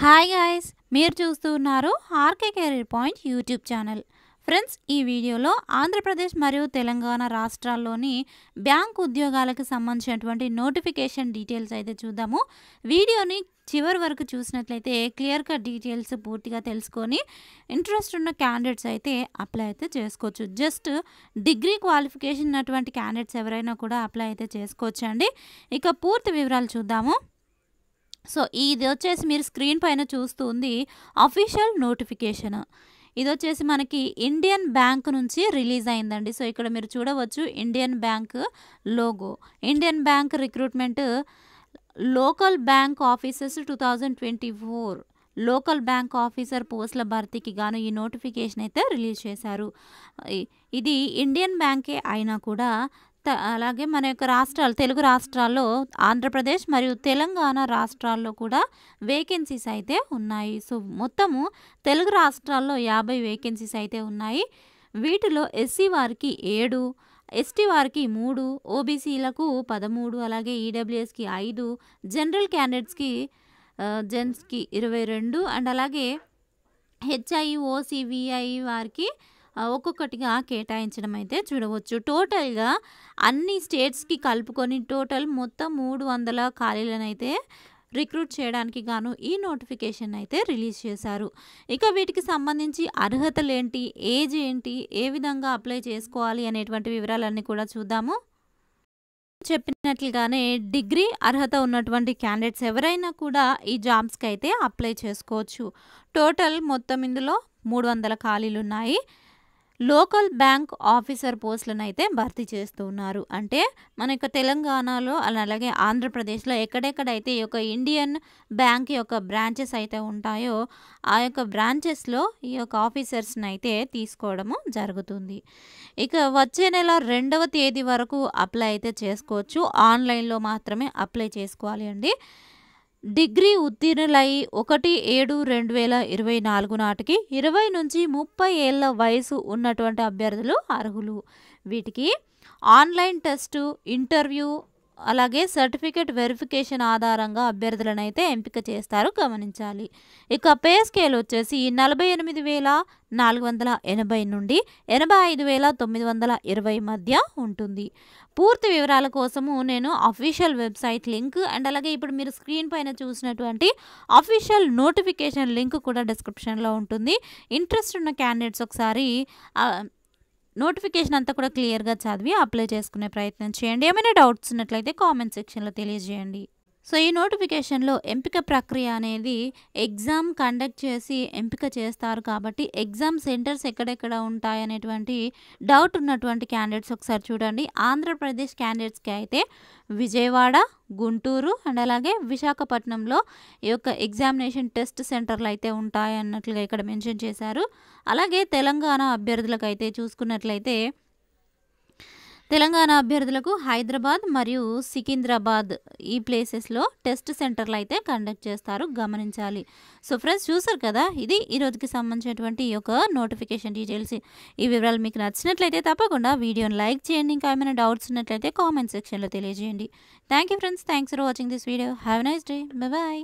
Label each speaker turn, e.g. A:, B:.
A: Hi guys, మీరు చూస్తున్నారు RK career point YouTube channel. Friends, ఈ వీడియోలో ఆంధ్రప్రదేశ్ మరియు తెలంగాణ రాష్ట్రాల్లోని బ్యాంక్ ఉద్యోగాలకు సంబంధించినటువంటి నోటిఫికేషన్ డీటెయిల్స్ అయితే చూద్దాము. వీడియోని చివరి వరకు చూసినట్లయితే క్లియర్ కట్ డీటెయిల్స్ పూర్తిగా తెలుసుకొని ఇంట్రెస్ట్ ఉన్న క్యాండిడేట్స్ అయితే అప్లై అయితే చేసుకోవచ్చు. జస్ట్ డిగ్రీ క్వాలిఫికేషన్ ఉన్నటువంటి క్యాండిడేట్స్ ఎవరైనా కూడా అప్లై అయితే చేసుకోవచ్చు అండి. ఇక పూర్తి వివరాలు చూద్దాము. సో ఇది వచ్చేసి మీరు స్క్రీన్ పైన చూస్తుంది అఫీషియల్ నోటిఫికేషన్. ఇది వచ్చేసి మనకి ఇండియన్ బ్యాంక్ నుంచి రిలీజ్ అయిందండి. సో ఇక్కడ మీరు చూడవచ్చు Indian bank logo. Indian bank recruitment local bank officers 2024 local bank officer పోస్టుల భర్తీకి గాను ఈ నోటిఫికేషన్ అయితే రిలీజ్ చేశారు. ఇది ఇండియన్ బ్యాంకే అయినా కూడా అలాగే మన యొక్క రాష్ట్రాలు, తెలుగు రాష్ట్రాల్లో ఆంధ్రప్రదేశ్ మరియు తెలంగాణ రాష్ట్రాల్లో కూడా వేకెన్సీస్ అయితే ఉన్నాయి. సో మొత్తము తెలుగు రాష్ట్రాల్లో 50 వేకెన్సీస్ అయితే ఉన్నాయి. వీటిలో ఎస్సీ వారికి 7, ఎస్టీ వారికి 3, ఓబీసీలకు 13, అలాగే ఈడబ్ల్యూఎస్కి 5, జనరల్ క్యాండిడేట్స్కి జెంట్స్కి 22 అండ్ అలాగే హెచ్ఐఓసివిఐ వారికి ఒక్కొక్కటిగా కేటాయించడం అయితే చూడవచ్చు. టోటల్గా అన్ని స్టేట్స్కి కలుపుకొని టోటల్ మొత్తం 300 ఖాళీలను అయితే రిక్రూట్ చేయడానికి గాను ఈ నోటిఫికేషన్ అయితే రిలీజ్ చేశారు. ఇక వీటికి సంబంధించి అర్హతలు ఏంటి, ఏజ్ ఏంటి, ఏ విధంగా అప్లై చేసుకోవాలి అనేటువంటి వివరాలన్నీ కూడా చూద్దాము. చెప్పినట్లుగానే డిగ్రీ అర్హత ఉన్నటువంటి క్యాండిడేట్స్ ఎవరైనా కూడా ఈ జాబ్స్కి అయితే అప్లై చేసుకోవచ్చు. టోటల్ మొత్తం ఇందులో 300 ఖాళీలు ఉన్నాయి. లోకల్ బ్యాంక్ ఆఫీసర్ పోస్టులను అయితే భర్తీ చేస్తూ ఉన్నారు. అంటే మన యొక్క తెలంగాణలో అలాగే ఆంధ్రప్రదేశ్లో ఎక్కడెక్కడైతే ఈ యొక్క ఇండియన్ బ్యాంక్ యొక్క బ్రాంచెస్ అయితే ఉంటాయో ఆ యొక్క బ్రాంచెస్లో ఈ యొక్క ఆఫీసర్స్ని అయితే తీసుకోవడము జరుగుతుంది. ఇక వచ్చే నెల 2వ తేదీ వరకు అప్లై అయితే చేసుకోవచ్చు. ఆన్లైన్లో మాత్రమే అప్లై చేసుకోవాలి అండి. డిగ్రీ ఉత్తీర్ణులై 1/7/2024 నాటికి 20 నుంచి 30 ఏళ్ల వయసు ఉన్నటువంటి అభ్యర్థులు అర్హులు. వీటికి ఆన్లైన్ టెస్టు, ఇంటర్వ్యూ అలాగే సర్టిఫికేట్ వెరిఫికేషన్ ఆధారంగా అభ్యర్థులను అయితే ఎంపిక చేస్తారు, గమనించాలి. ఇక పే స్కేల్ వచ్చేసి 48,480 నుండి 85,920 మధ్య ఉంటుంది. పూర్తి వివరాల కోసము నేను అఫీషియల్ వెబ్సైట్ లింక్ అండ్ అలాగే ఇప్పుడు మీరు స్క్రీన్ పైన చూసినటువంటి అఫీషియల్ నోటిఫికేషన్ లింక్ కూడా డిస్క్రిప్షన్లో ఉంటుంది. ఇంట్రెస్ట్ ఉన్న క్యాండిడేట్స్ ఒకసారి నోటిఫికేషన్ అంతా కూడా క్లియర్గా చదివి అప్లై చేసుకునే ప్రయత్నం చేయండి. ఏమైనా డౌట్స్ ఉన్నట్లయితే కామెంట్ సెక్షన్లో తెలియజేయండి. సో ఈ నోటిఫికేషన్లో ఎంపిక ప్రక్రియ అనేది ఎగ్జామ్ కండక్ట్ చేసి ఎంపిక చేస్తారు కాబట్టి ఎగ్జామ్ సెంటర్స్ ఎక్కడెక్కడ ఉంటాయి అనేటువంటి డౌట్ ఉన్నటువంటి క్యాండిడేట్స్ ఒకసారి చూడండి. ఆంధ్రప్రదేశ్ క్యాండిడేట్స్కి అయితే విజయవాడ, గుంటూరు అండ్ అలాగే విశాఖపట్నంలో ఈ యొక్క ఎగ్జామినేషన్ టెస్ట్ సెంటర్లు అయితే ఉంటాయి అన్నట్లుగా ఇక్కడ మెన్షన్ చేశారు. అలాగే తెలంగాణ అభ్యర్థులకు అయితే చూసుకున్నట్లయితే తెలంగాణ అభ్యర్థులకు హైదరాబాద్ మరియు సికింద్రాబాద్ ఈ ప్లేసెస్లో టెస్ట్ సెంటర్లు అయితే కండక్ట్ చేస్తారు, గమనించాలి. సో ఫ్రెండ్స్, చూసారు కదా, ఇది ఈరోజుకి సంబంధించినటువంటి ఈ యొక్క నోటిఫికేషన్ డీటెయిల్స్. ఈ వివరాలు మీకు నచ్చినట్లయితే తప్పకుండా వీడియోని లైక్ చేయండి. ఇంకా ఏమైనా డౌట్స్ ఉన్నట్లయితే కామెంట్ సెక్షన్లో తెలియజేయండి. Thank you friends, thanks for watching this video. Have a nice day. Bye.